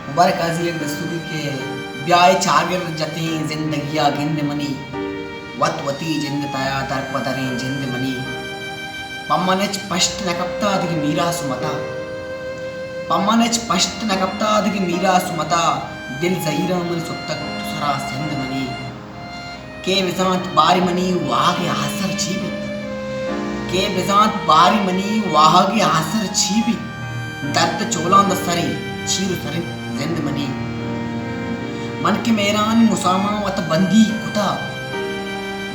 मुबारक आजी एक दस्तूरी के ब्याह चागर जते जिंदगिया गिंद मनी वत वती जिंद तया दरपदरे जिंद मनी पम्मनच पष्ट नकप्ता दिग मीरा सुमता पम्मनच पष्ट नकप्ता दिग मीरा सुमता दिल जहीरा मन सुतक तुसरा सिंध मनी के विजांत बारी मनी वागे हासर छीबी के विजांत बारी मनी वागे हासर छीबी दर्द चोलांद सरी चीर सरी जिंद मनी मन के मेरानी मुसामा वत बंदी कुता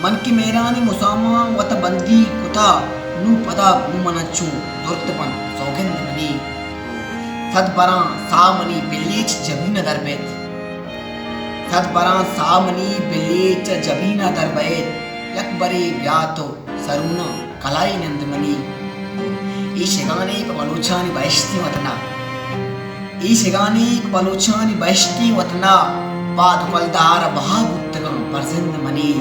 मन के मेरानी मुसामा वत बंदी कुता नू पदा मनच्चू दुर्तपन सौगंध मनी सदबरा सामनी बिल्लीच जबीन दरबेत सदबरा सामनी बिल्लीच जबीन दरबेत यकबरी ब्यातो सरुना कलाई नंद मनी ఈ శగానేక బలోచాని బైష్టి వతనా ఈ శగానేక బలోచాని బైష్టి వతనా బాదు బల్దార బహాగుత్తగం పర్జంద మనీ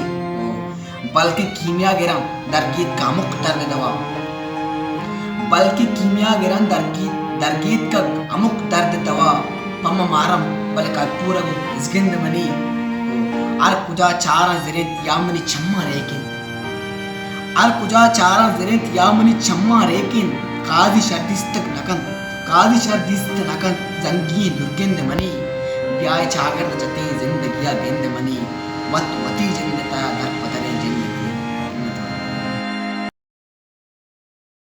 बल्कि कीमिया गिरम दरगीत कामुक दर्द दवा बल्कि कीमिया गिरम दरगीत का अमुक दर्द दवा पम मारम बल्कि पूरगु इसगिंद मनी आर कुजा चारा जिरेत यामनी छम्मा रेकिन आर कुजा चारा जिरेत यामनी छम्मा रेकिन कादी शर्दिस्तक नकन जंगी दुर्गिंद मनी ब्याह चागर जते जिंदगिया गेंद मनी वत वती जिंद तया